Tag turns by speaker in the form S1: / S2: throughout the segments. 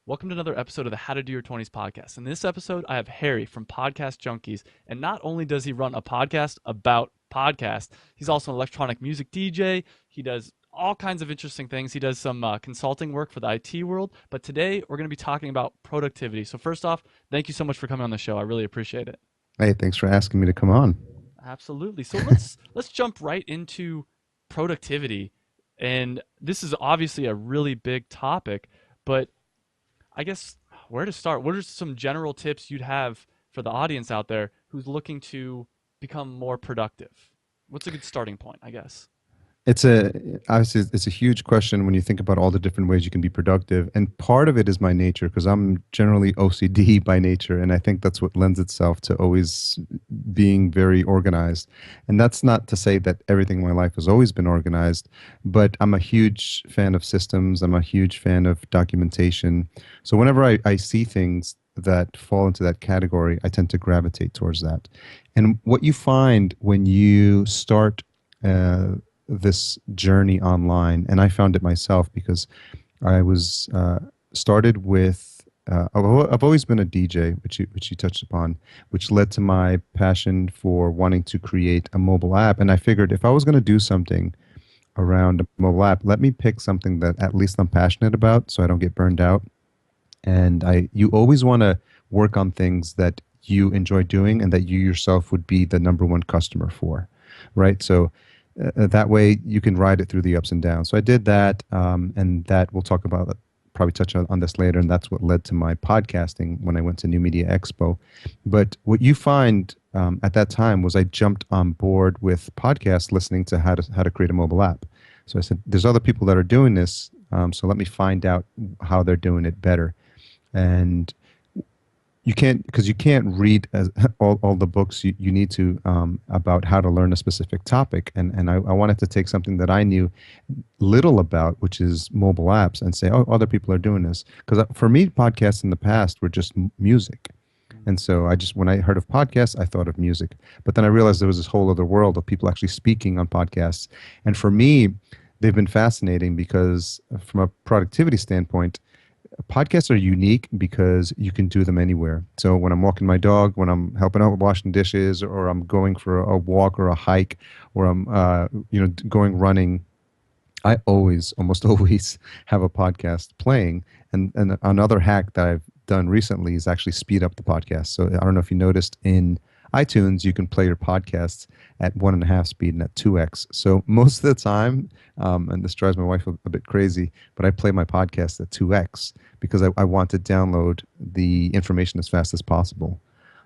S1: Welcome to another episode of the How to Do Your 20s podcast. In this episode, I have Harry from Podcast Junkies. And not only does he run a podcast about podcasts, he's also an electronic music DJ. He does all kinds of interesting things. He does some consulting work for the IT world. But today, we're going to be talking about productivity. So first off, thank you so much for coming on the show. I really appreciate it.
S2: Hey, thanks for asking me to come on.
S1: Absolutely. So let's jump right into productivity. And this is obviously a really big topic, but I guess where to start? What are some general tips you'd have for the audience out there who's looking to become more productive? What's a good starting point, I guess?
S2: It's a obviously it's a huge question when you think about all the different ways you can be productive, and part of it is my nature because I'm generally OCD by nature, and I think that's what lends itself to always being very organized. And that's not to say that everything in my life has always been organized, but I'm a huge fan of systems. I'm a huge fan of documentation. So whenever I see things that fall into that category, I tend to gravitate towards that. And what you find when you start this journey online, and I found it myself because I was started with. I've always been a DJ, which you touched upon, which led to my passion for wanting to create a mobile app. And I figured if I was going to do something around a mobile app, let me pick something that at least I'm passionate about, so I don't get burned out. And you always want to work on things that you enjoy doing and that you yourself would be the number one customer for, right? So that way you can ride it through the ups and downs. So I did that, and that we'll talk about, probably touch on this later, and that's what led to my podcasting when I went to New Media Expo. But what you find at that time was I jumped on board with podcasts, listening to how to create a mobile app. So I said, there's other people that are doing this, so let me find out how they're doing it better. And you can't read all the books you need to about how to learn a specific topic. And I wanted to take something that I knew little about, which is mobile apps, and say, oh, other people are doing this. Because for me, podcasts in the past were just music. And so when I heard of podcasts, I thought of music. But then I realized there was this whole other world of people actually speaking on podcasts. And for me, they've been fascinating because from a productivity standpoint, podcasts are unique because you can do them anywhere. So when I'm walking my dog, when I'm helping out with washing dishes, or I'm going for a walk or a hike, or I'm going running, I almost always have a podcast playing. And another hack that I've done recently is actually speed up the podcast. So I don't know if you noticed in iTunes, you can play your podcasts at 1.5 speed and at 2x. So most of the time, and this drives my wife a bit crazy, but I play my podcast at 2x because I want to download the information as fast as possible.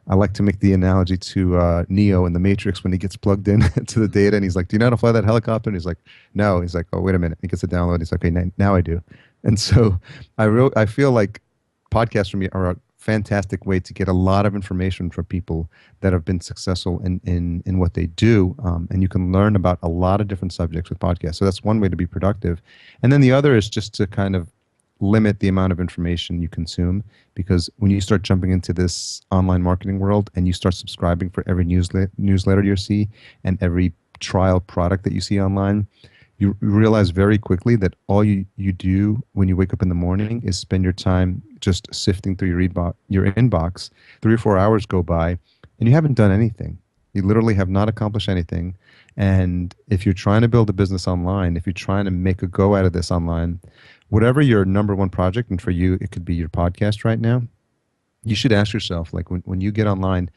S2: I like to make the analogy to Neo in the Matrix when he gets plugged in to the data, and he's like, "Do you know how to fly that helicopter?" And he's like, "No." He's like, "Oh, wait a minute." He gets a download. He's like, "Okay, now I do." And so I feel like podcasts for me are a fantastic way to get a lot of information from people that have been successful in what they do. And you can learn about a lot of different subjects with podcasts. So that's one way to be productive. And then the other is just to kind of limit the amount of information you consume, because when you start jumping into this online marketing world and you start subscribing for every newsletter you see and every trial product that you see online, you realize very quickly that all you do when you wake up in the morning is spend your time just sifting through your inbox. 3 or 4 hours go by and you haven't done anything. You literally have not accomplished anything. And if you're trying to build a business online, if you're trying to make a go out of this online, whatever your number one project, and for you, it could be your podcast right now, you should ask yourself, like when you get online,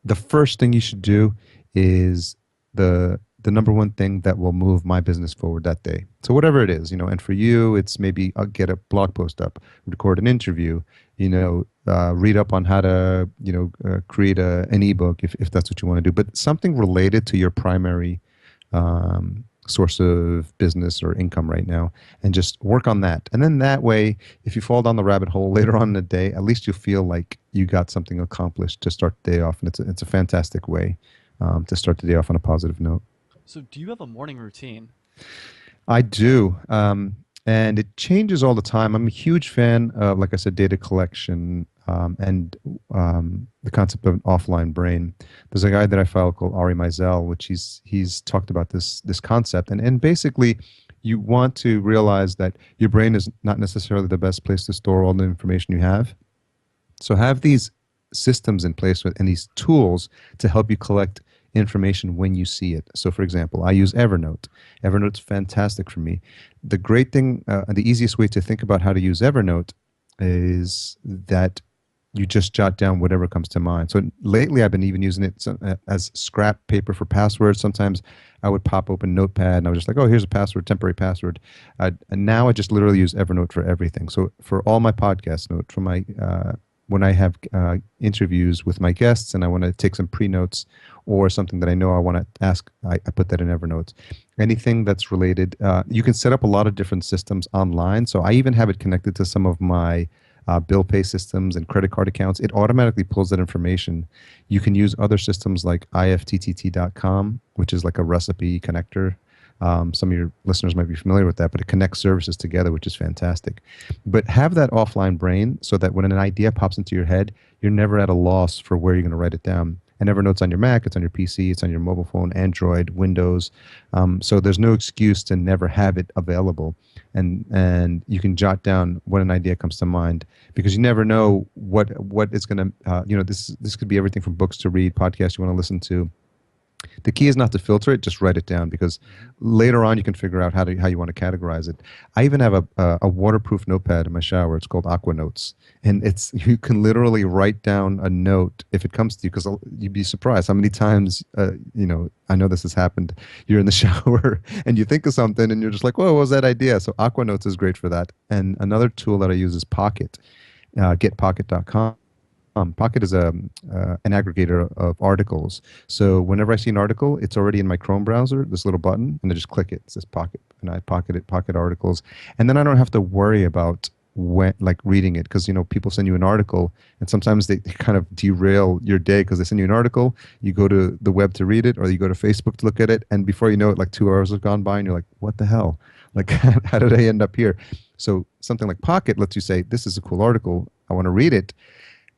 S2: the first thing you should do is the number one thing that will move my business forward that day. So whatever it is, and for you, it's maybe get a blog post up, record an interview, read up on how to, create an ebook if that's what you want to do, but something related to your primary source of business or income right now, and just work on that. And then that way, if you fall down the rabbit hole later on in the day, at least you feel like you got something accomplished to start the day off. And it's a fantastic way to start the day off on a positive note.
S1: So, do you have a morning routine?
S2: I do. And it changes all the time. I'm a huge fan of, like I said, data collection and the concept of an offline brain. There's a guy that I follow called Ari Meisel, which he's talked about this concept. And basically, you want to realize that your brain is not necessarily the best place to store all the information you have. So have these systems in place and these tools to help you collect information when you see it. So for example, I use Evernote. Evernote's fantastic for me. The great thing, the easiest way to think about how to use Evernote is that you just jot down whatever comes to mind. So lately, I've been even using it as scrap paper for passwords. Sometimes I would pop open Notepad and I was just like, oh, here's a password, temporary password. And now I just literally use Evernote for everything. So for all my podcast notes, for my when I have interviews with my guests and I want to take some pre-notes or something that I know I want to ask, I put that in Evernote. Anything that's related, you can set up a lot of different systems online. So I even have it connected to some of my bill pay systems and credit card accounts. It automatically pulls that information. You can use other systems like ifttt.com, which is like a recipe connector. Some of your listeners might be familiar with that, but it connects services together, which is fantastic. But have that offline brain so that when an idea pops into your head, you're never at a loss for where you're going to write it down. And Evernote's on your Mac, it's on your PC, it's on your mobile phone, Android, Windows. So there's no excuse to never have it available. And you can jot down when an idea comes to mind because you never know what is going to, this could be everything from books to read, podcasts you want to listen to. The key is not to filter it; just write it down because later on you can figure out how you want to categorize it. I even have a waterproof notepad in my shower. It's called Aqua Notes, and it's you can literally write down a note if it comes to you because you'd be surprised how many times I know this has happened. You're in the shower and you think of something and you're just like, "Whoa, what was that idea?" So Aqua Notes is great for that. And another tool that I use is Pocket, getpocket.com. Pocket is an aggregator of articles. So whenever I see an article, it's already in my Chrome browser, this little button, and I just click it. It says Pocket, and I pocket articles. And then I don't have to worry about like reading it because, people send you an article and sometimes they kind of derail your day because they send you an article, you go to the web to read it or you go to Facebook to look at it. And before you know it, like 2 hours have gone by and you're like, what the hell? Like, how did I end up here? So something like Pocket lets you say, this is a cool article. I want to read it.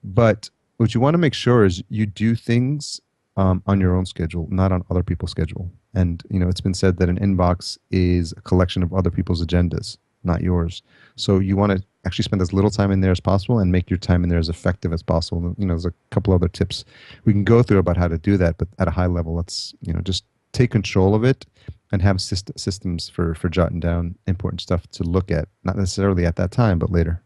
S2: But what you want to make sure is you do things on your own schedule, not on other people's schedule. And it's been said that an inbox is a collection of other people's agendas, not yours. So you want to actually spend as little time in there as possible and make your time in there as effective as possible. There's a couple other tips we can go through about how to do that, but at a high level, let's just take control of it and have systems for jotting down important stuff to look at, not necessarily at that time, but later.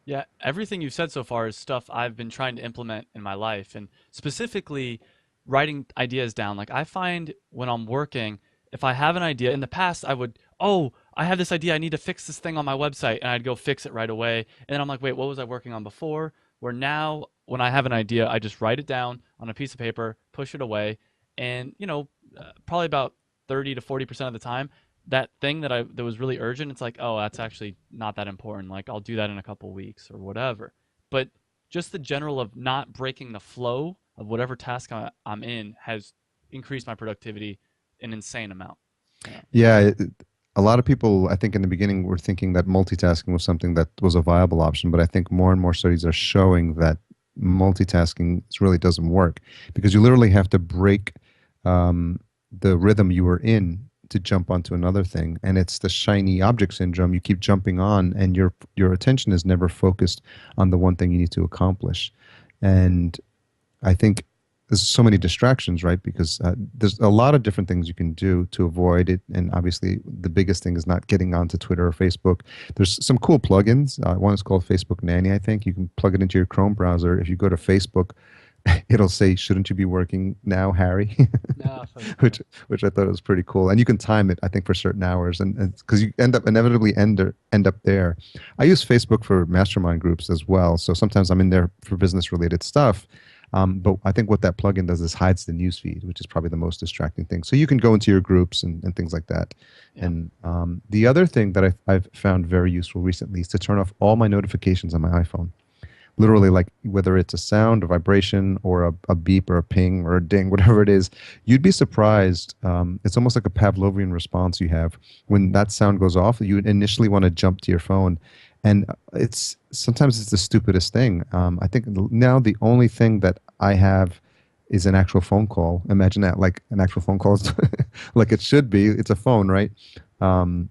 S1: Yeah, everything you've said so far is stuff I've been trying to implement in my life, and specifically writing ideas down. Like I find when I'm working, if I have an idea, in the past I would, oh, I have this idea, I need to fix this thing on my website, and I'd go fix it right away. And then I'm like, wait, what was I working on before? Where now, when I have an idea, I just write it down on a piece of paper, push it away, and probably about 30 to 40% of the time, that thing that was really urgent, it's like, oh, that's actually not that important. Like I'll do that in a couple weeks or whatever. But just the general of not breaking the flow of whatever task I'm in has increased my productivity an insane amount. Yeah.
S2: Yeah, a lot of people, I think, in the beginning were thinking that multitasking was something that was a viable option, but I think more and more studies are showing that multitasking really doesn't work because you literally have to break the rhythm you were in to jump onto another thing, and it's the shiny object syndrome. You keep jumping on, and your attention is never focused on the one thing you need to accomplish. And I think there's so many distractions, right? Because there's a lot of different things you can do to avoid it. And obviously, the biggest thing is not getting onto Twitter or Facebook. There's some cool plugins. One is called Facebook Nanny, I think. You can plug it into your Chrome browser. If you go to Facebook, it'll say, "Shouldn't you be working now, Harry?"
S1: No, so
S2: which I thought was pretty cool. And you can time it, I think, for certain hours, and because you inevitably end up there. I use Facebook for mastermind groups as well. So sometimes I'm in there for business related stuff. But I think what that plugin does is hides the newsfeed, which is probably the most distracting thing. So you can go into your groups and things like that.
S1: yeah.
S2: And the other thing that I've found very useful recently is to turn off all my notifications on my iPhone. Literally, like whether it's a sound, a vibration, or a beep, or a ping, or a ding, whatever it is, you'd be surprised. It's almost like a Pavlovian response you have when that sound goes off. You initially want to jump to your phone, and it's sometimes it's the stupidest thing. I think now the only thing that I have is an actual phone call. Imagine that, like an actual phone call is like it should be. It's a phone, right? Um,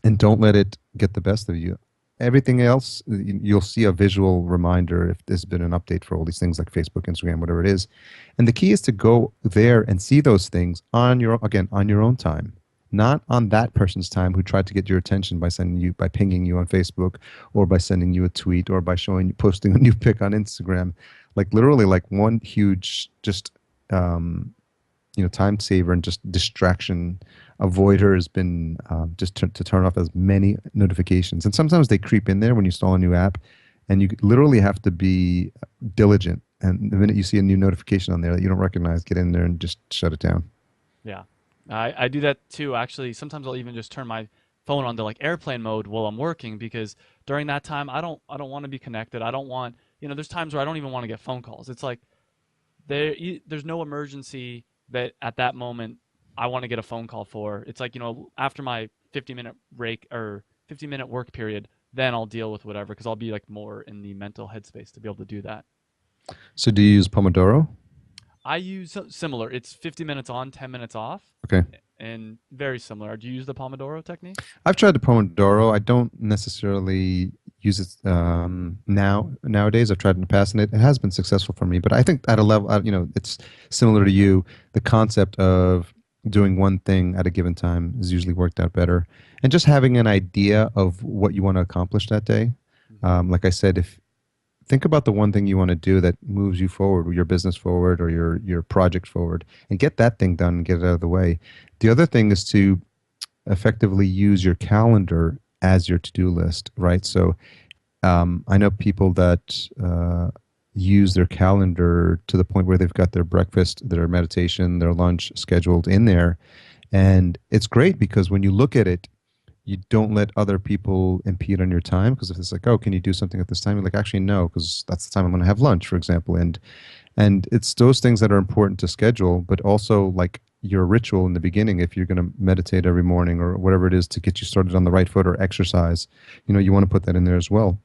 S2: and don't let it get the best of you. Everything else, you'll see a visual reminder if there's been an update for all these things like Facebook, Instagram, whatever it is. And the key is to go there and see those things on your, again, on your own time, not on that person's time who tried to get your attention by sending you, by pinging you on Facebook, or by sending you a tweet, or by posting a new pic on Instagram. Like literally, like one huge just um, time saver and just distraction avoider has been just to turn off as many notifications. And sometimes they creep in there when you install a new app, and you literally have to be diligent. And the minute you see a new notification on there that you don't recognize, get in there and just shut it down.
S1: Yeah, I do that too. Actually, sometimes I'll even just turn my phone on to like airplane mode while I'm working because during that time I don't want to be connected. I don't want there's times where I don't even want to get phone calls. It's like there's no emergency that at that moment I want to get a phone call for. It's like after my 50-minute break or 50-minute work period, then I'll deal with whatever because I'll be like more in the mental headspace to be able to do that.
S2: So do you use Pomodoro?
S1: I use similar. It's 50 minutes on, 10 minutes off,
S2: Okay.
S1: and very similar. Do you use the Pomodoro technique?
S2: I've tried the Pomodoro. I don't necessarily use it nowadays. I've tried in the past, and it has been successful for me. But I think at a level, it's similar to you. The concept of doing one thing at a given time has usually worked out better, and just having an idea of what you want to accomplish that day.
S1: Hmm.
S2: Like I said, if think about the one thing you want to do that moves you forward, your business forward, or your project forward, and get that thing done and get it out of the way. The other thing is to effectively use your calendar as your to-do list, right? So I know people that use their calendar to the point where they've got their breakfast, their meditation, their lunch scheduled in there. And it's great because when you look at it, you don't let other people impede on your time. Because if it's like, oh, can you do something at this time? You're like, actually, no, because that's the time I'm going to have lunch, for example. And it's those things that are important to schedule, but also like your ritual in the beginning. If you're going to meditate every morning or whatever it is to get you started on the right foot or exercise, you want to put that in there as well.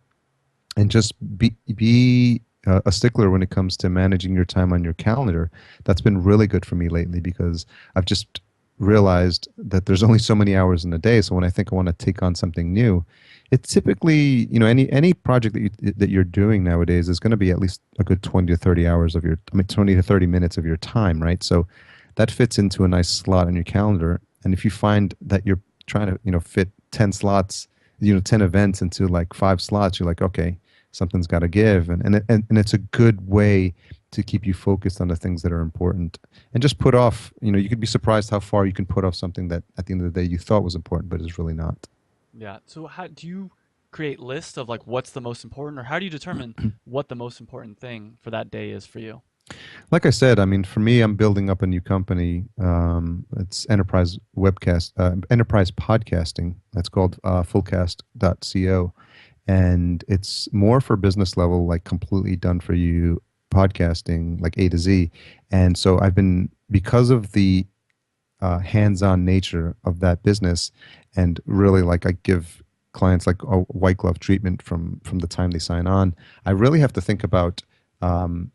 S2: And just be a stickler when it comes to managing your time on your calendar. That's been really good for me lately because I've just realized that there's only so many hours in a day. So when I think I want to take on something new, it's typically, any project that you're doing nowadays is going to be at least a good 20 to 30 hours of your, I mean, 20 to 30 minutes of your time, right? So that fits into a nice slot on your calendar. And if you find that you're trying to, fit 10 slots, 10 events into like 5 slots, you're like, okay, something's got to give. And it's a good way to keep you focused on the things that are important and just put off, you could be surprised how far you can put off something that at the end of the day you thought was important, but is really not.
S1: Yeah. So how do you create lists of like what's the most important, or how do you determine what the most important thing for that day is for you?
S2: Like I said, I mean, for me, I'm building up a new company. It's enterprise podcasting. That's called fullcast.co. And it's more for business level, like completely done for you podcasting, like A to Z. And so I've been, because of the hands-on nature of that business, and really like I give clients like a white glove treatment from the time they sign on. I really have to think about um,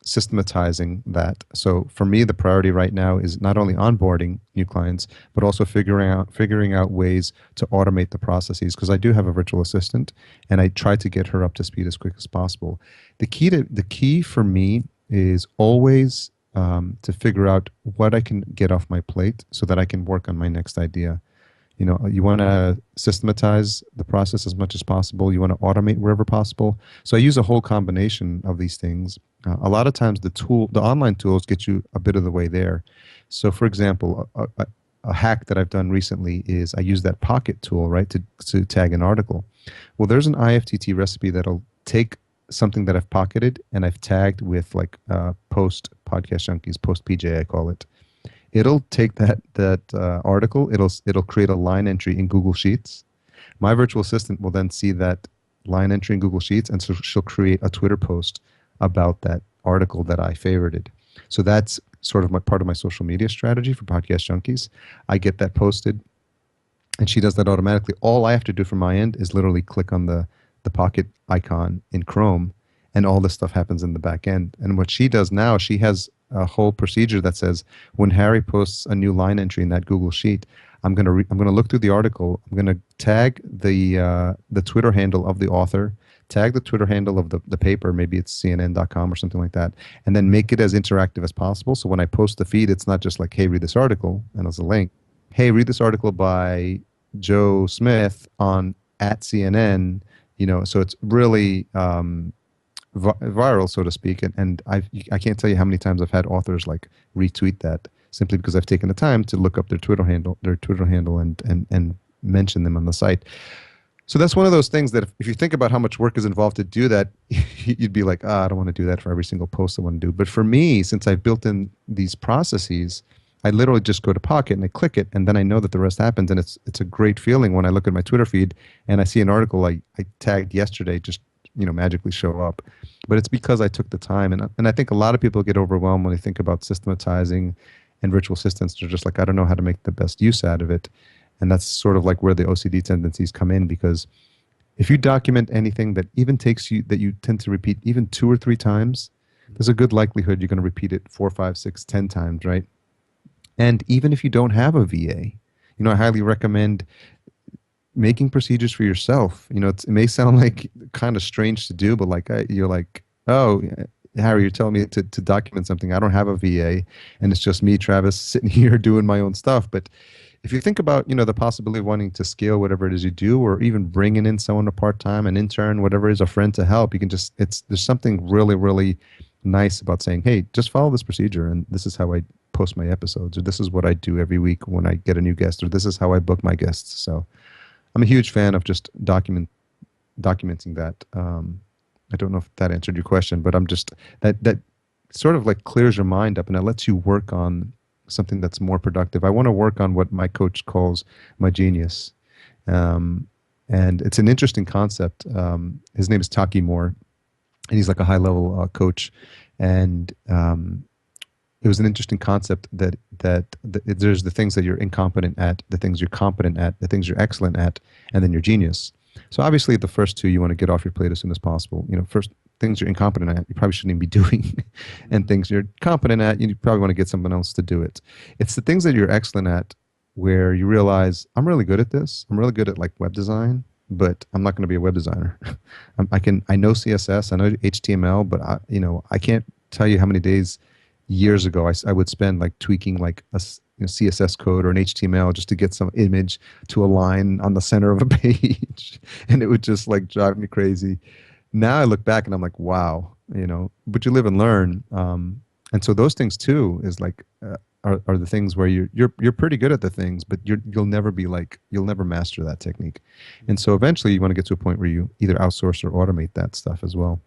S2: systematizing that. So for me, the priority right now is not only onboarding new clients, but also figuring out ways to automate the processes. Because I do have a virtual assistant, and I try to get her up to speed as quick as possible. The key for me is always to figure out what I can get off my plate so that I can work on my next idea. You want to systematize the process as much as possible. You want to automate wherever possible. So I use a whole combination of these things. A lot of times the online tools get you a bit of the way there. So for example, a hack that I've done recently is I use that Pocket tool, right, to tag an article. Well, there's an IFTT recipe that'll take something that I've pocketed and I've tagged with like post podcast junkies, post PJ, I call it. It'll take that article. It'll create a line entry in Google Sheets. My virtual assistant will then see that line entry in Google Sheets, and so she'll create a Twitter post about that article that I favorited. So that's sort of my part of my social media strategy for Podcast Junkies. I get that posted, and she does that automatically. All I have to do from my end is literally click on the Pocket icon in Chrome, and all this stuff happens in the back end. And what she does now, she has a whole procedure that says when Harry posts a new line entry in that Google Sheet, I'm gonna look through the article. I'm gonna tag the Twitter handle of the author, tag the Twitter handle of the paper, maybe it's CNN.com or something like that, and then make it as interactive as possible. So when I post the feed, it's not just like, hey, read this article, and there's a link. Hey, read this article by Joe Smith on at CNN. So it's really viral, so to speak. And I can't tell you how many times I've had authors like retweet that simply because I've taken the time to look up their Twitter handle and mention them on the site. So that's one of those things that if you think about how much work is involved to do that, you'd be like, I don't want to do that for every single post I want to do. But for me, since I've built in these processes, I literally just go to Pocket and I click it, and then I know that the rest happens. And it's a great feeling when I look at my Twitter feed and I see an article I tagged yesterday just magically show up. But it's because I took the time, and I think a lot of people get overwhelmed when they think about systematizing and virtual assistants. They're just like, I don't know how to make the best use out of it. And that's sort of like where the OCD tendencies come in, because if you document anything that even takes you, that you tend to repeat even 2 or 3 times, there's a good likelihood you're going to repeat it 4, 5, 6, 10 times, right? And even if you don't have a VA, I highly recommend making procedures for yourself. It may sound like kind of strange to do, but like you're like, oh, Harry, you're telling me to document something. I don't have a VA, and it's just me, Travis, sitting here doing my own stuff. But if you think about, the possibility of wanting to scale whatever it is you do, or even bringing in someone to part time, an intern, whatever it is, a friend to help, you can just there's something really, really nice about saying, hey, just follow this procedure, and this is how I post my episodes, or this is what I do every week when I get a new guest, or this is how I book my guests. So I'm a huge fan of just documenting that. I don't know if that answered your question, but I'm just that sort of like clears your mind up and it lets you work on something that's more productive. I want to work on what my coach calls my genius, and it's an interesting concept. His name is Taki Moore, and he's like a high level coach, and it was an interesting concept that there's the things that you're incompetent at, the things you're competent at, the things you're excellent at, and then your genius. So obviously, the first two you want to get off your plate as soon as possible. First things you're incompetent at, you probably shouldn't even be doing, and things you're competent at, you probably want to get someone else to do it. It's the things that you're excellent at where you realize I'm really good at this. I'm really good at like web design, but I'm not going to be a web designer. I know CSS, I know HTML, but I can't tell you how many days years ago I would spend like tweaking like a CSS code or an HTML just to get some image to align on the center of a page, and it would just like drive me crazy. Now I look back and I'm like, wow, but you live and learn. And so those things too is like are the things where you're pretty good at the things, but you'll never master that technique. And so eventually you want to get to a point where you either outsource or automate that stuff as well.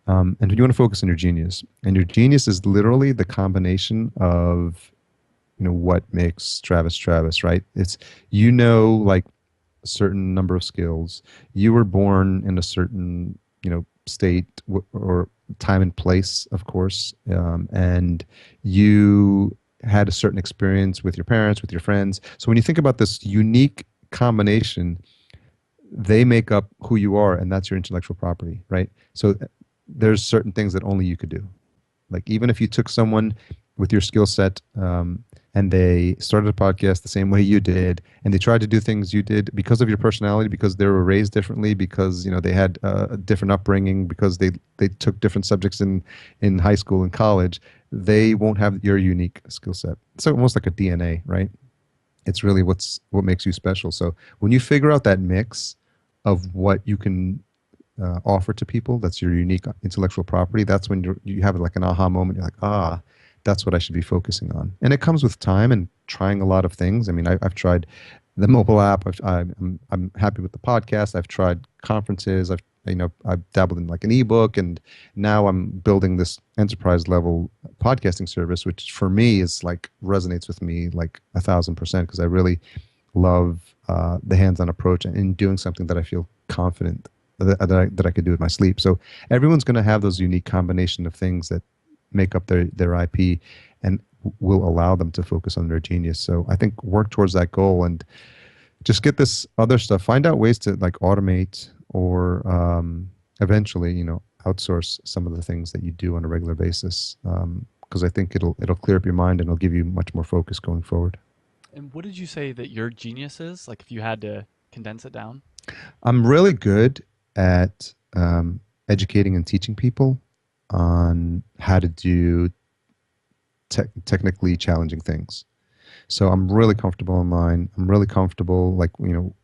S2: And you want to focus on your genius. And your genius is literally the combination of, what makes Travis Travis, right? It's, like a certain number of skills. You were born in a certain, state or time and place, of course. And you had a certain experience with your parents, with your friends. So when you think about this unique combination, they make up who you are, and that's your intellectual property, right? So there's certain things that only you could do. Like even if you took someone with your skill set and they started a podcast the same way you did, and they tried to do things you did because of your personality, because they were raised differently, because they had a different upbringing, because they took different subjects in high school and college, they won't have your unique skill set. It's almost like a DNA, right? It's really what makes you special. So when you figure out that mix of what you can offer to people, that's your unique intellectual property, that's when you have like an aha moment. You're like, that's what I should be focusing on. And it comes with time and trying a lot of things. I mean, I've tried the mobile app. I'm happy with the podcast. I've tried conferences. I've dabbled in like an ebook, and now I'm building this enterprise level podcasting service, which for me is like resonates with me like 1,000%, because I really love the hands-on approach and in doing something that I feel confident that I could do with my sleep. So everyone's going to have those unique combination of things that make up their IP and will allow them to focus on their genius. So I think work towards that goal and just get this other stuff. Find out ways to like automate or eventually, outsource some of the things that you do on a regular basis, because I think it'll clear up your mind and it'll give you much more focus going forward.
S1: And what did you say that your genius is? Like if you had to condense it down?
S2: I'm really good at educating and teaching people on how to do technically challenging things. So I'm really comfortable online. I'm really comfortable. Like,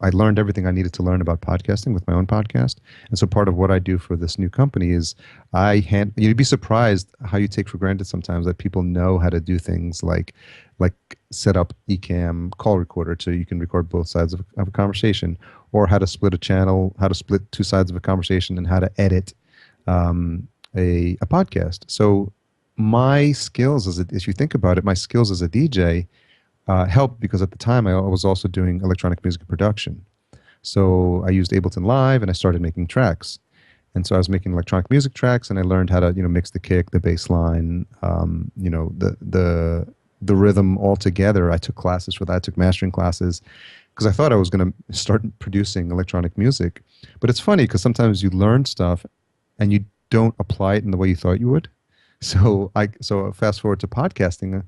S2: I learned everything I needed to learn about podcasting with my own podcast. And so part of what I do for this new company is you'd be surprised how you take for granted sometimes that people know how to do things like set up Ecamm call recorder so you can record both sides of a conversation, or how to split a channel, how to split two sides of a conversation, and how to edit a podcast. So my skills as you think about it, my skills as a DJ helped because at the time I was also doing electronic music production. So I used Ableton Live and I started making tracks. And so I was making electronic music tracks, and I learned how to mix the kick, the bass line, the rhythm all together. I took classes for that. I took mastering classes because I thought I was going to start producing electronic music. But it's funny because sometimes you learn stuff and you don't apply it in the way you thought you would. So fast forward to podcasting,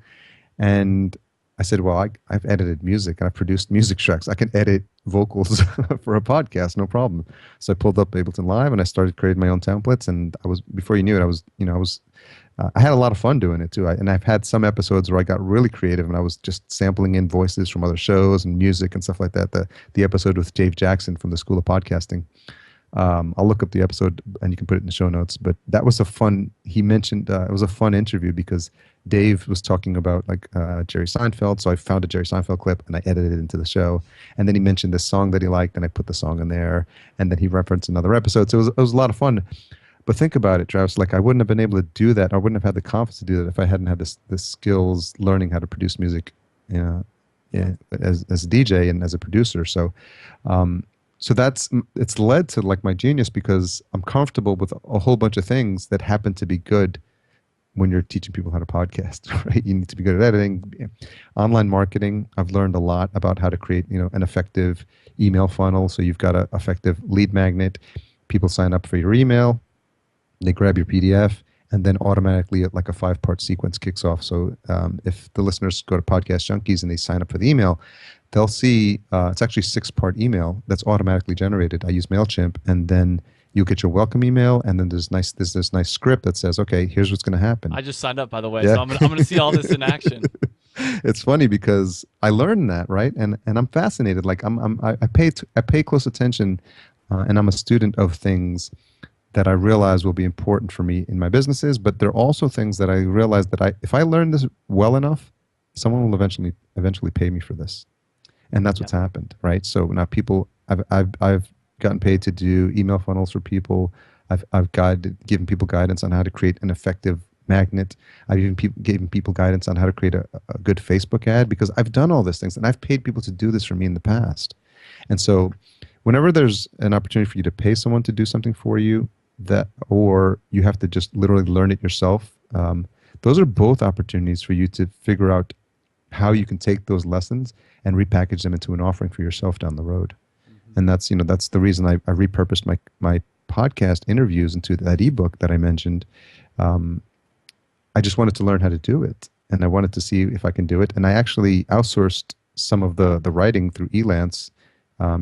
S2: and I said, well, I've edited music and I've produced music tracks. I can edit vocals for a podcast, no problem. So I pulled up Ableton Live and I started creating my own templates. And before you knew it, I had a lot of fun doing it too. And I've had some episodes where I got really creative and I was just sampling in voices from other shows and music and stuff like that. The episode with Dave Jackson from the School of Podcasting. I'll look up the episode and you can put it in the show notes. But that was he mentioned, it was a fun interview because Dave was talking about Jerry Seinfeld. So I found a Jerry Seinfeld clip and I edited it into the show. And then he mentioned this song that he liked and I put the song in there. And then he referenced another episode. So it was a lot of fun. But think about it, Travis, like I wouldn't have been able to do that. I wouldn't have had the confidence to do that if I hadn't had this skills learning how to produce music, yeah, as a DJ and as a producer. So it's led to like my genius because I'm comfortable with a whole bunch of things that happen to be good when you're teaching people how to podcast, right? You need to be good at editing, online marketing. I've learned a lot about how to create, an effective email funnel. So you've got an effective lead magnet. People sign up for your email, they grab your PDF, and then automatically like a 5-part sequence kicks off. So if the listeners go to Podcast Junkies and they sign up for the email, they'll see it's actually 6-part email that's automatically generated. I use MailChimp, and then you'll get your welcome email, and then there's this nice script that says, okay, here's what's going to happen.
S1: I just signed up, by the way,
S2: Yeah.
S1: so I'm gonna see all this in action.
S2: It's funny because I learned that, right? And I'm fascinated. Like I pay close attention, and I'm a student of things that I realize will be important for me in my businesses. But there are also things that I realize that if I learn this well enough, someone will eventually pay me for this. And that's
S1: Yeah.
S2: what's happened, right? So now I've gotten paid to do email funnels for people. I've given people guidance on how to create an effective magnet. I've even given people guidance on how to create a good Facebook ad because I've done all these things and I've paid people to do this for me in the past. And so whenever there's an opportunity for you to pay someone to do something for you, or you have to just literally learn it yourself, those are both opportunities for you to figure out how you can take those lessons and repackage them into an offering for yourself down the road.
S1: Mhm.
S2: And that's the reason I repurposed my podcast interviews into that ebook that I mentioned. I just wanted to learn how to do it, and I wanted to see if I can do it. And I actually outsourced some of the writing through Elance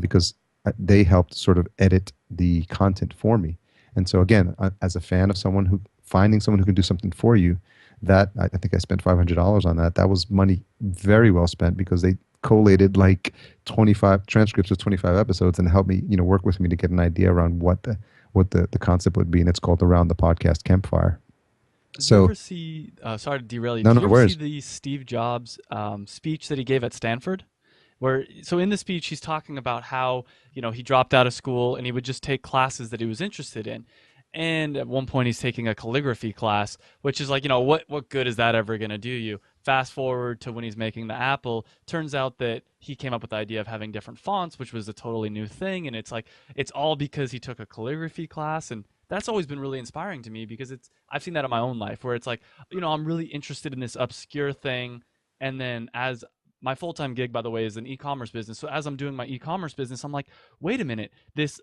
S2: because they helped sort of edit the content for me. And so again, as a fan of finding someone who can do something for you, that I think I spent $500 on that. That was money very well spent because they collated like 25 transcripts of 25 episodes and helped me, work with me to get an idea around what the concept would be. And it's called Around the Podcast Campfire.
S1: Did you
S2: So
S1: ever see? Sorry to derail you.
S2: no,
S1: Did
S2: no
S1: you ever see
S2: worries.
S1: the Steve Jobs speech that he gave at Stanford? So in the speech he's talking about how he dropped out of school and he would just take classes that he was interested in, and at one point he's taking a calligraphy class, which is like what good is that ever going to do you? Fast forward to when he's making the Apple, turns out that he came up with the idea of having different fonts, which was a totally new thing, and it's like it's all because he took a calligraphy class. And that's always been really inspiring to me because I've seen that in my own life where it's like I'm really interested in this obscure thing, and then as my full-time gig, by the way, is an e-commerce business. So as I'm doing my e-commerce business, I'm like, wait a minute, this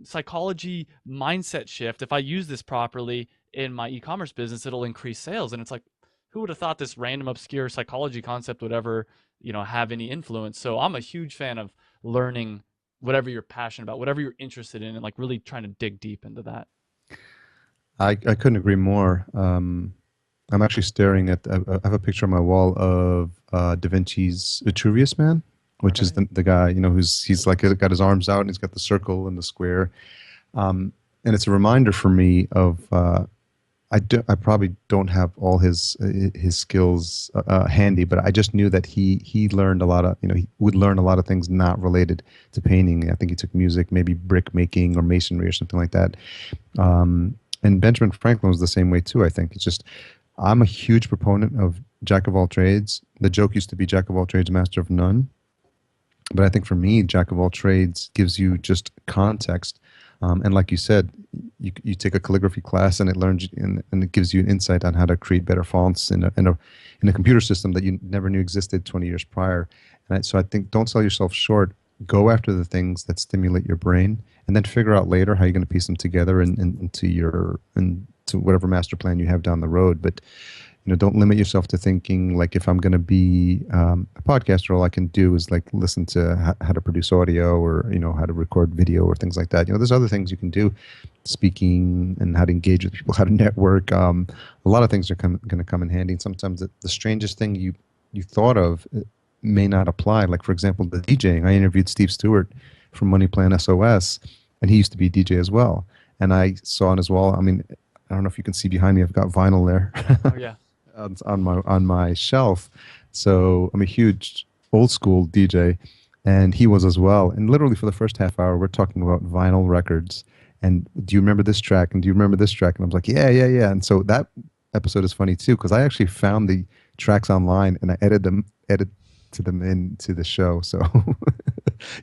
S1: psychology mindset shift, if I use this properly in my e-commerce business, it'll increase sales. And it's like, who would have thought this random obscure psychology concept would ever, have any influence? So I'm a huge fan of learning whatever you're passionate about, whatever you're interested in, and like really trying to dig deep into that.
S2: I couldn't agree more. I'm actually staring at. I have a picture on my wall of Da Vinci's Vitruvius Man, which is
S1: Okay.
S2: the guy who's he's like got his arms out and he's got the circle and the square, and it's a reminder for me of. I probably don't have all his skills handy, but I just knew that he learned a lot of he would learn a lot of things not related to painting. I think he took music, maybe brick making or masonry or something like that. And Benjamin Franklin was the same way too. I think it's just I'm a huge proponent of jack of all trades. The joke used to be jack of all trades, master of none. But I think for me, jack of all trades gives you just context. And like you said, you take a calligraphy class and it learns and it gives you an insight on how to create better fonts in a computer system that you never knew existed 20 years prior. So I think don't sell yourself short. Go after the things that stimulate your brain, and then figure out later how you're going to piece them together into whatever master plan you have down the road. But don't limit yourself to thinking like if I'm going to be a podcaster, all I can do is like listen to how to produce audio or how to record video or things like that. There's other things you can do, speaking and how to engage with people, how to network. A lot of things are going to come in handy. And sometimes the strangest thing you thought of may not apply. Like for example, the DJing. I interviewed Steve Stewart from Money Plan SOS, and he used to be a DJ as well. And I saw on his wall. I mean, I don't know if you can see behind me. I've got vinyl there.
S1: Oh yeah.
S2: On my shelf. So I'm a huge old school DJ, and he was as well. And literally for the first half hour, we're talking about vinyl records. And do you remember this track? And do you remember this track? And I was like, yeah, yeah, yeah. And so that episode is funny too because I actually found the tracks online and I edited them into the show. So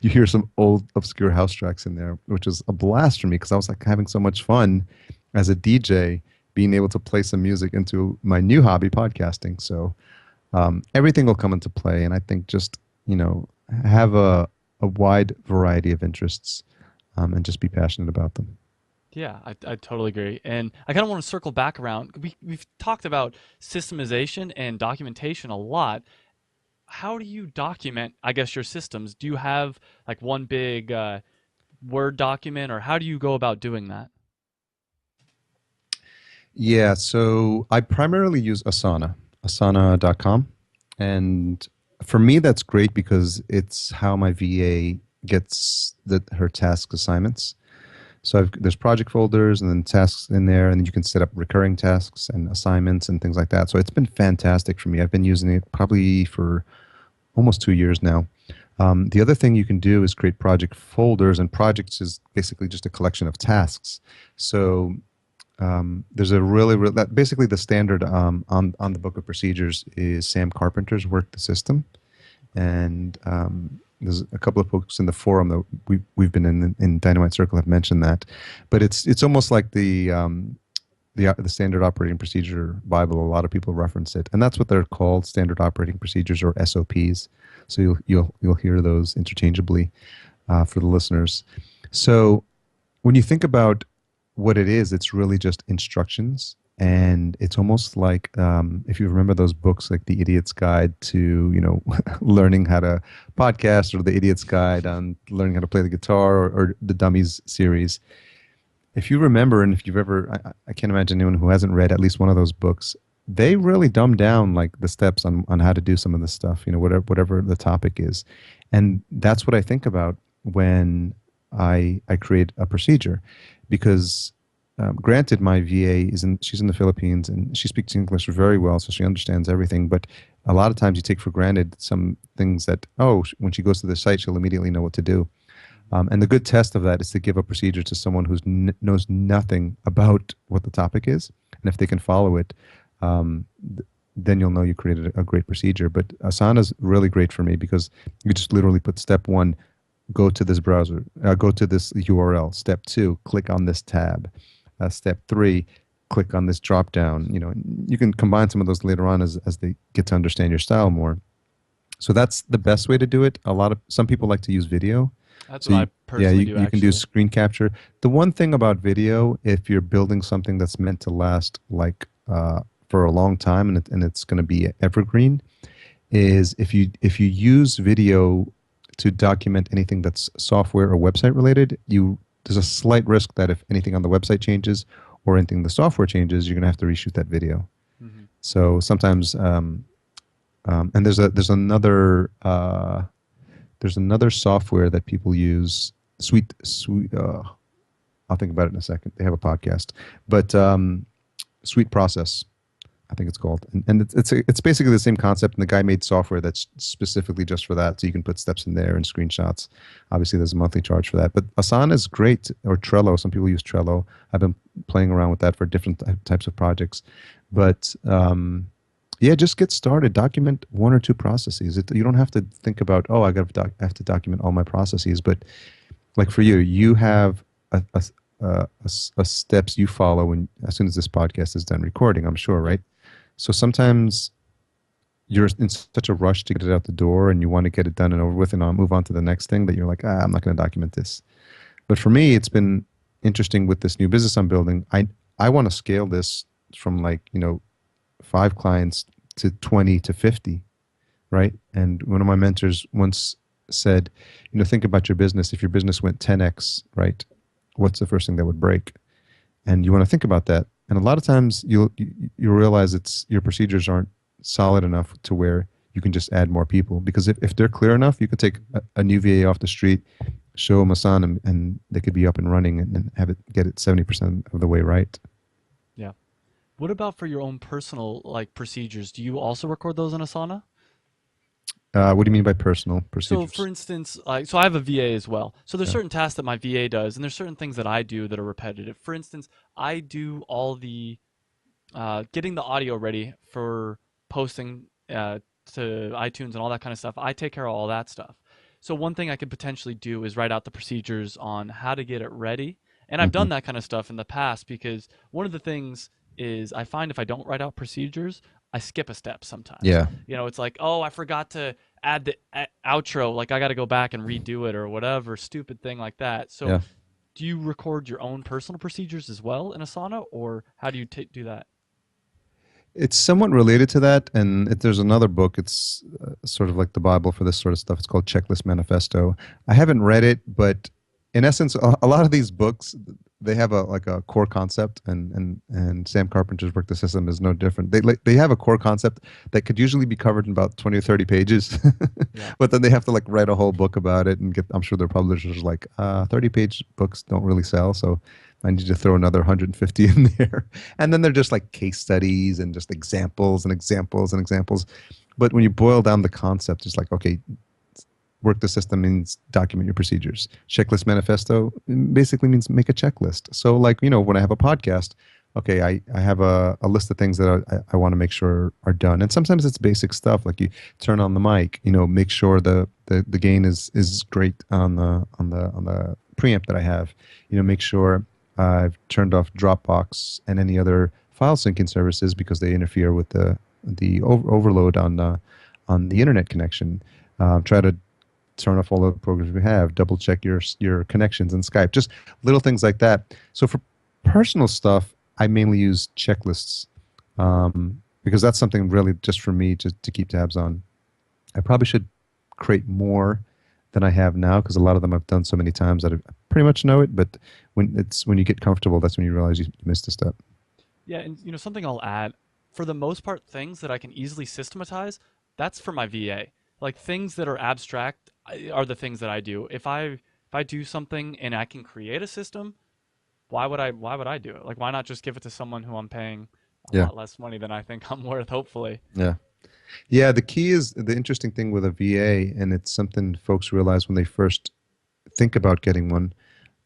S2: you hear some old obscure house tracks in there, which is a blast for me because I was like having so much fun as a DJ being able to play some music into my new hobby, podcasting. So everything will come into play. And I think just, have a wide variety of interests and just be passionate about them.
S1: Yeah, I totally agree. And I kind of want to circle back around. We've talked about systemization and documentation a lot. How do you document, I guess, your systems? Do you have like one big Word document, or how do you go about doing that?
S2: Yeah, so I primarily use Asana, asana.com. And for me, that's great because it's how my VA gets her task assignments. So there's project folders and then tasks in there, and then you can set up recurring tasks and assignments and things like that. So it's been fantastic for me. I've been using it probably for almost 2 years now. The other thing you can do is create project folders, and projects is basically just a collection of tasks. So there's a that basically the standard on the book of procedures is Sam Carpenter's Work the System, and there's a couple of folks in the forum that we've been in Dynamite Circle have mentioned that, but it's almost like the standard operating procedure Bible. A lot of people reference it, and that's what they're called, standard operating procedures or SOPs. So you'll hear those interchangeably for the listeners. So when you think about what it is, it's really just instructions. And it's almost like if you remember those books like The Idiot's Guide to learning how to podcast, or The Idiot's Guide on learning how to play the guitar, or the Dummies series. If you remember, and if you've ever, I can't imagine anyone who hasn't read at least one of those books. They really dumb down like the steps on how to do some of this stuff, whatever the topic is. And that's what I think about when I create a procedure, because granted, my VA she's in the Philippines and she speaks English very well, so she understands everything. But a lot of times you take for granted some things that, when she goes to the site, she'll immediately know what to do. And the good test of that is to give a procedure to someone who knows nothing about what the topic is. And if they can follow it, then you'll know you created a great procedure. But Asana's really great for me because you just literally put step one, go to this browser, go to this URL. Step two, click on this tab. Step three, click on this drop down. You can combine some of those later on as they get to understand your style more. So that's the best way to do it. Some people like to use video.
S1: That's
S2: So
S1: what I
S2: yeah,
S1: personally do
S2: you can do
S1: actually.
S2: screen capture. The one thing about video, if you're building something that's meant to last like for a long time and it's going to be evergreen, is if you use video to document anything that's software or website related, you there's a slight risk that if anything on the website changes or anything in the software changes, you're going to have to reshoot that video.
S1: Hmm.
S2: So sometimes, and there's another software that people use. Sweet. I'll think about it in a second. They have a podcast, but Sweet Process, I think it's called, and it's basically the same concept. And the guy made software that's specifically just for that, so you can put steps in there and screenshots. Obviously, there's a monthly charge for that, but Asana is great, or Trello. Some people use Trello. I've been playing around with that for different types of projects, but yeah, just get started. Document one or two processes. You don't have to think about, oh, I have to document all my processes, but like for you, you have a steps you follow when as soon as this podcast is done recording. I'm sure,
S1: Yep.
S2: right? So sometimes you're in such a rush to get it out the door, and you want to get it done and over with, and I'll move on to the next thing that you're like, I'm not going to document this. But for me, it's been interesting with this new business I'm building. I want to scale this from like 5 clients to 20 to 50, right? And one of my mentors once said, think about your business. If your business went 10x, right, what's the first thing that would break? And you want to think about that. And a lot of times you'll realize it's your procedures aren't solid enough to where you can just add more people. Because if they're clear enough, you could take a new VA off the street, show them a son, and they could be up and running and have it get it 70% of the way right.
S1: Yeah. What about for your own personal like procedures? Do you also record those in Asana?
S2: What do you mean by personal
S1: So, for
S2: procedures?
S1: instance, so I have a VA as well. So there's
S2: Yeah.
S1: certain tasks that my VA does, and there's certain things that I do that are repetitive. For instance, I do all the getting the audio ready for posting to iTunes and all that kind of stuff. I take care of all that stuff. So one thing I could potentially do is write out the procedures on how to get it ready. And I've
S2: Hmm.
S1: done that kind of stuff in the past because one of the things is I find if I don't write out procedures, I skip a step sometimes.
S2: Yeah.
S1: It's like, oh, I forgot to add the outro. Like I got to go back and redo it or whatever stupid thing like that. So
S2: Yeah.
S1: do you record your own personal procedures as well in Asana, or how do you do that?
S2: It's somewhat related to that, and there's another book. It's sort of like the Bible for this sort of stuff. It's called Checklist Manifesto. I haven't read it, but in essence, a lot of these books they have a like a core concept, and Sam Carpenter's work the system is no different. They have a core concept that could usually be covered in about 20 or 30 pages,
S1: Yeah.
S2: but then they have to like write a whole book about it and get. I'm sure their publishers are like 30-page books don't really sell, so I need to throw another 150 in there. And then they're just like case studies and just examples and examples and examples. But when you boil down the concept, it's like, okay, work the system means document your procedures. Checklist manifesto basically means make a checklist. So, like, when I have a podcast, okay, I have a list of things that I want to make sure are done. And sometimes it's basic stuff like you turn on the mic, make sure the gain is great on the preamp that I have. Make sure I've turned off Dropbox and any other file syncing services because they interfere with the overload on the internet connection. Try to turn off all the programs we have. Double check your connections in Skype. Just little things like that. So for personal stuff, I mainly use checklists because that's something really just for me to keep tabs on. I probably should create more than I have now because a lot of them I've done so many times that I pretty much know it. But when you get comfortable, that's when you realize you missed a step.
S1: Yeah, and something I'll add, for the most part, things that I can easily systematize, that's for my VA. Like things that are abstract are the things that I do. If I do something and I can create a system, why would I do it? Like why not just give it to someone who I'm paying a
S2: Yeah,
S1: lot less money than I think I'm worth, hopefully.
S2: yeah, yeah. The key is the interesting thing with a VA, and it's something folks realize when they first think about getting one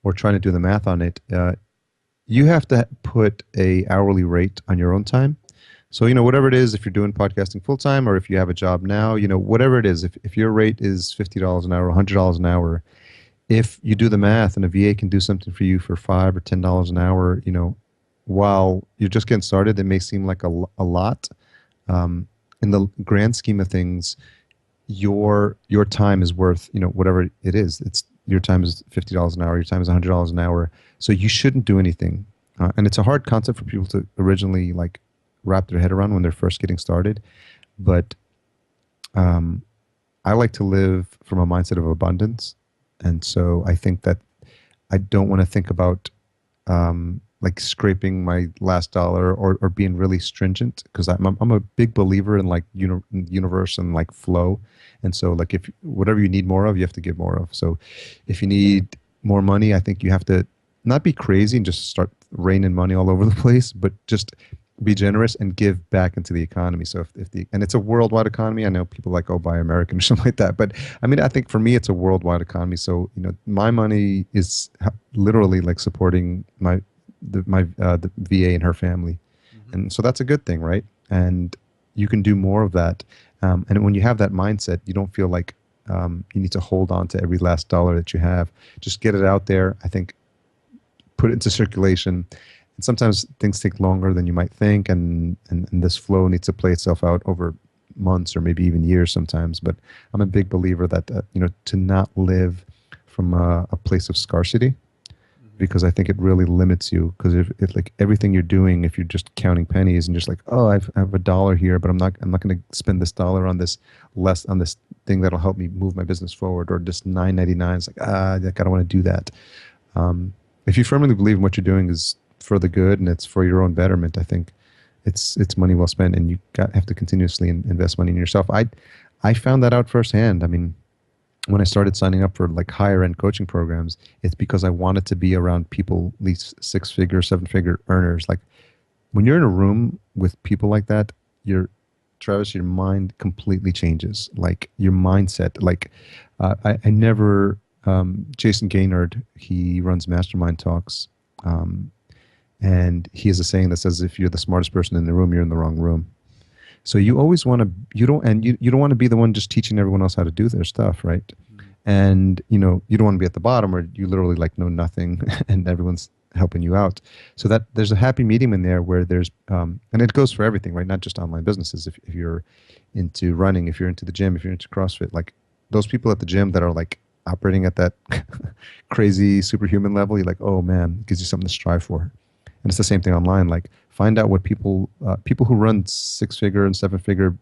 S2: or trying to do the math on it. You have to put a hourly rate on your own time. So, whatever it is, if you're doing podcasting full time or if you have a job now, whatever it is, if your rate is $50 an hour, $100 an hour, if you do the math and a VA can do something for you for $5 or $10 an hour, while you're just getting started, it may seem like a lot. Um, in the grand scheme of things, your time is worth, whatever it is. It's your time is $50 an hour, your time is $100 an hour. So you shouldn't do anything. And it's a hard concept for people to originally like wrap their head around when they're first getting started. But um, I like to live from a mindset of abundance. And so I think that I don't want to think about like scraping my last dollar, or being really stringent, because I'm a big believer in like universe and like flow. And so like if whatever you need more of, you have to give more of. So if you need more money, I think you have to not be crazy and just start raining money all over the place, but just be generous and give back into the economy. So if the and it's a worldwide economy. I know people like, oh, buy American or something like that, but I mean, I think for me it's a worldwide economy. So my money is literally like supporting the VA and her family,
S1: Hmm.
S2: and so that's a good thing, right? And you can do more of that. And when you have that mindset, you don't feel like you need to hold on to every last dollar that you have. Just get it out there. I think put it into circulation. And sometimes things take longer than you might think, and this flow needs to play itself out over months or maybe even years sometimes. But I'm a big believer that to not live from a place of scarcity,
S1: Hmm.
S2: because I think it really limits you. Because if it like everything you're doing, if you're just counting pennies and just like, oh, I have a dollar here, but I'm not going to spend this dollar on this less on this thing that'll help me move my business forward, or just 9.99. It's like, like, I don't want to do that. Um, if you firmly believe in what you're doing is for the good and it's for your own betterment, I think it's money well spent, and have to continuously invest money in yourself. I found that out firsthand. I mean, when I started signing up for like higher end coaching programs, it's because I wanted to be around people, at least 6 figure, 7 figure earners. Like when you're in a room with people like that, your Travis, your mind completely changes. Like your mindset. Like I never. Jason Gaynard, he runs mastermind talks, um, and he has a saying that says, "If you're the smartest person in the room, you're in the wrong room." So you always want to. You don't want to be the one just teaching everyone else how to do their stuff, right?
S1: Hmm.
S2: And you don't want to be at the bottom where you literally like know nothing and everyone's helping you out. So that there's a happy medium in there where there's and it goes for everything, right? Not just online businesses. If you're into running, if you're into the gym, if you're into CrossFit, like those people at the gym that are like operating at that crazy superhuman level, you're like, oh man, it gives you something to strive for. And it's the same thing online. Like find out what people who run 6 figure and 7 figure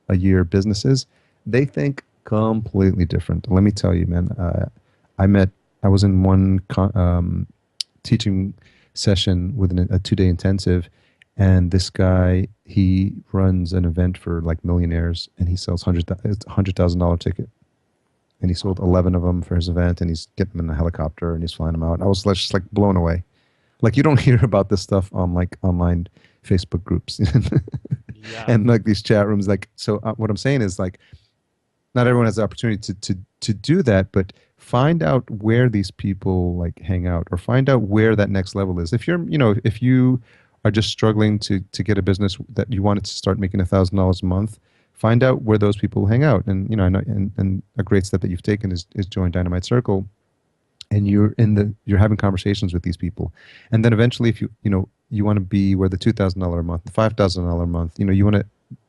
S2: a year businesses, they think completely different. Let me tell you, man. I met. I was in one teaching session with a 2 day intensive, and this guy, he runs an event for like millionaires, and he sells $100,000 ticket, and he sold 11 of them for his event, and he's getting them in a helicopter and he's flying them out. I was just like blown away. Like you don't hear about this stuff on like online Facebook groups
S1: Yeah.
S2: and like these chat rooms. Like so, what I'm saying is like not everyone has the opportunity to do that, but find out where these people like hang out, or find out where that next level is. If if you are just struggling to get a business that you wanted to start making $1,000 a month, find out where those people hang out. And I know, and a great step that you've taken is join Dynamite Circle, and you're having conversations with these people. And then eventually, if you want to be where the $2,000 a month, the $5,000 a month, you want to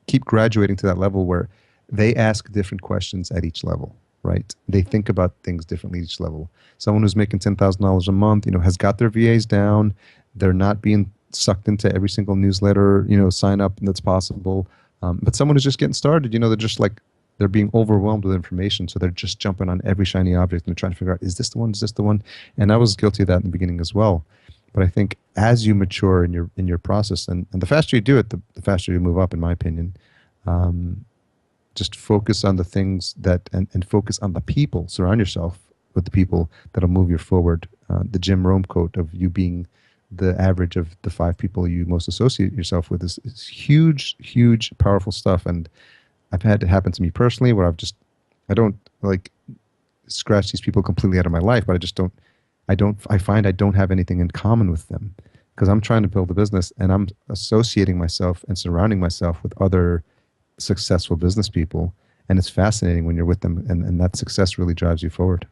S2: keep graduating to that level where they ask different questions at each level, right? They think about things differently at each level. Someone who's making $10,000 a month, has got their VAs down. They're not being sucked into every single newsletter, sign up that's possible. But someone who's just getting started, they're just like, they're being overwhelmed with information. So they're just jumping on every shiny object and they're trying to figure out, is this the one? Is this the one? And I was guilty of that in the beginning as well. But I think as you mature in your process, and the faster you do it, the faster you move up, in my opinion. Um, just focus on the things and focus on the people. Surround yourself with the people that'll move you forward. The Jim Rome quote of you being the average of the 5 people you most associate yourself with is huge, huge, powerful stuff. And I've had it happen to me personally where I don't like scratch these people completely out of my life, but I find I don't have anything in common with them because I'm trying to build a business and I'm associating myself and surrounding myself with other successful business people. And it's fascinating when you're with them, and that success really drives you forward.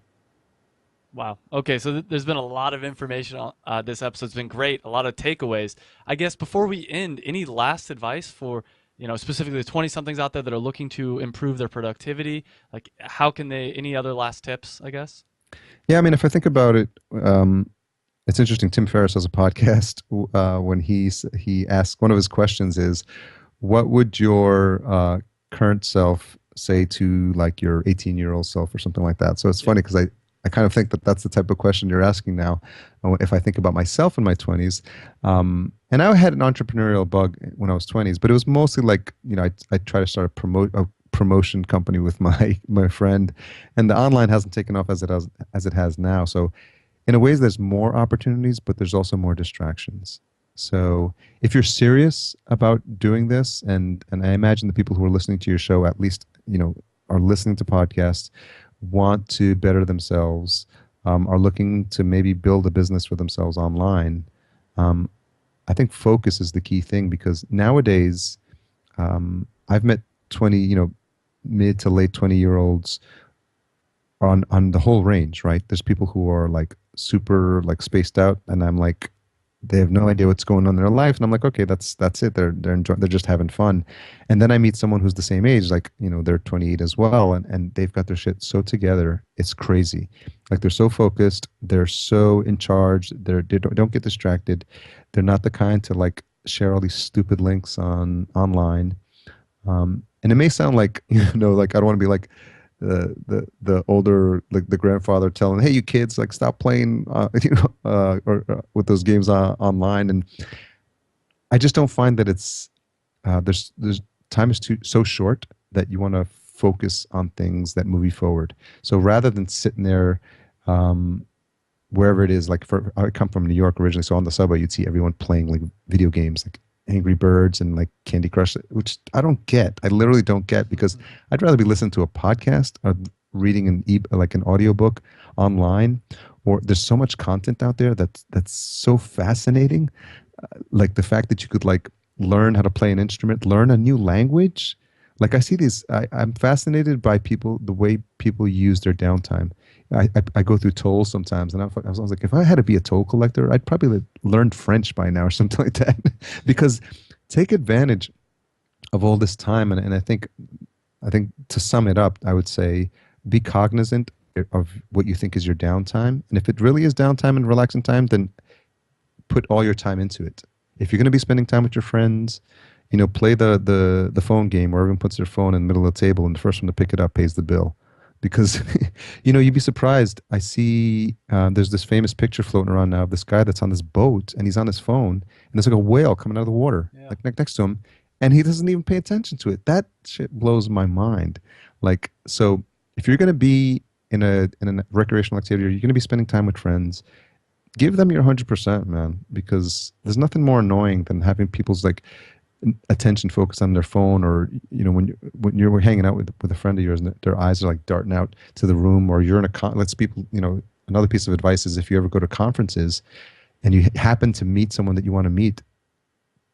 S1: Wow. Okay, so there's been a lot of information on this episode's been great. A lot of takeaways. I guess before we end, any last advice for specifically the 20 somethings out there that are looking to improve their productivity? Like, how can they, any other last tips, I guess?
S2: Yeah, I mean, if I think about it, it's interesting. Tim Ferriss has a podcast when he asks, one of his questions is, what would your current self say to like your 18-year-old self or something like that? So it's
S1: Yep.
S2: funny because I kind of think that that's the type of question you're asking now. If I think about myself in my 20s, and I had an entrepreneurial bug when I was 20s, but it was mostly like, I try to start a promotion company with my friend, and the online hasn't taken off as it has now. So in a ways there's more opportunities, but there's also more distractions. So if you're serious about doing this, and I imagine the people who are listening to your show at least are listening to podcasts, want to better themselves, are looking to maybe build a business for themselves online, um, I think focus is the key thing, because nowadays I've met 20 mid to late 20-year olds on the whole range, right? There's people who are like super like spaced out, and I'm like, they have no idea what's going on in their life, and I'm like, okay, that's it. They're just having fun. And then I meet someone who's the same age, like they're 28 as well, and they've got their shit so together, it's crazy. Like they're so focused, they're so in charge, they don't get distracted. They're not the kind to like share all these stupid links online. And it may sound like like I don't want to be like the older, like the grandfather telling, hey, you kids, like stop playing or with those games online. And I just don't find that it's there's time is too so short that you want to focus on things that move you forward. So rather than sitting there, wherever it is, like I come from New York originally, so on the subway you'd see everyone playing like video games, like Angry Birds and like Candy Crush, which I don't get. I literally don't get, because I'd rather be listening to a podcast or reading like an audiobook online. Or there's so much content out there that's so fascinating, like the fact that you could like learn how to play an instrument, learn a new language. Like I see these, I'm fascinated by people, the way people use their downtime. I go through tolls sometimes, and I was like, if I had to be a toll collector, I'd probably learn French by now or something like that, because take advantage of all this time. And I think to sum it up, I would say be cognizant of what you think is your downtime, and if it really is downtime and relaxing time, then put all your time into it. If you're going to be spending time with your friends, play the phone game where everyone puts their phone in the middle of the table and the first one to pick it up pays the bill. Because you'd be surprised. I see there's this famous picture floating around now of this guy that's on this boat and he's on his phone, and there's like a whale coming out of the water,
S1: Yeah.
S2: like next to him, and he doesn't even pay attention to it. That shit blows my mind. Like, so if you're going to be in a recreational activity, or you're going to be spending time with friends, give them your 100%, man, because there's nothing more annoying than having people's like attention focused on their phone, or when you're hanging out with a friend of yours and their eyes are like darting out to the room, or you're in a let's people, another piece of advice is, if you ever go to conferences and you happen to meet someone that you want to meet,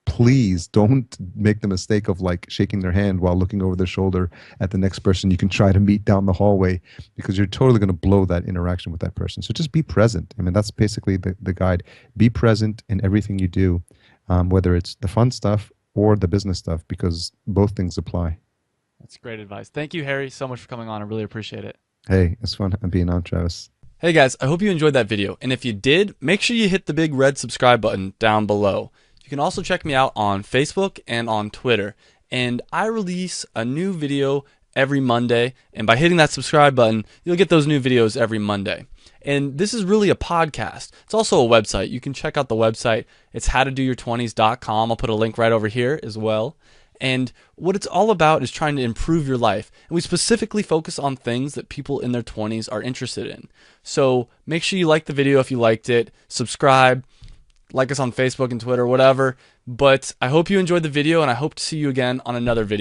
S2: please don't make the mistake of like shaking their hand while looking over their shoulder at the next person you can try to meet down the hallway, because you're totally going to blow that interaction with that person. So just be present. I mean, that's basically the guide. Be present in everything you do, whether it's the fun stuff or the business stuff, because both things apply.
S1: That's great advice. Thank you, Harry, so much for coming on. I really appreciate it.
S2: Hey, it's fun being on, Travis.
S1: Hey guys, I hope you enjoyed that video. And if you did, make sure you hit the big red subscribe button down below. You can also check me out on Facebook and on Twitter. And I release a new video every Monday. And by hitting that subscribe button, you'll get those new videos every Monday. And this is really a podcast. It's also a website. You can check out the website. It's howtodoyour20s.com. I'll put a link right over here as well. And what it's all about is trying to improve your life. And we specifically focus on things that people in their 20s are interested in. So make sure you like the video if you liked it. Subscribe. Like us on Facebook and Twitter, whatever. But I hope you enjoyed the video, and I hope to see you again on another video.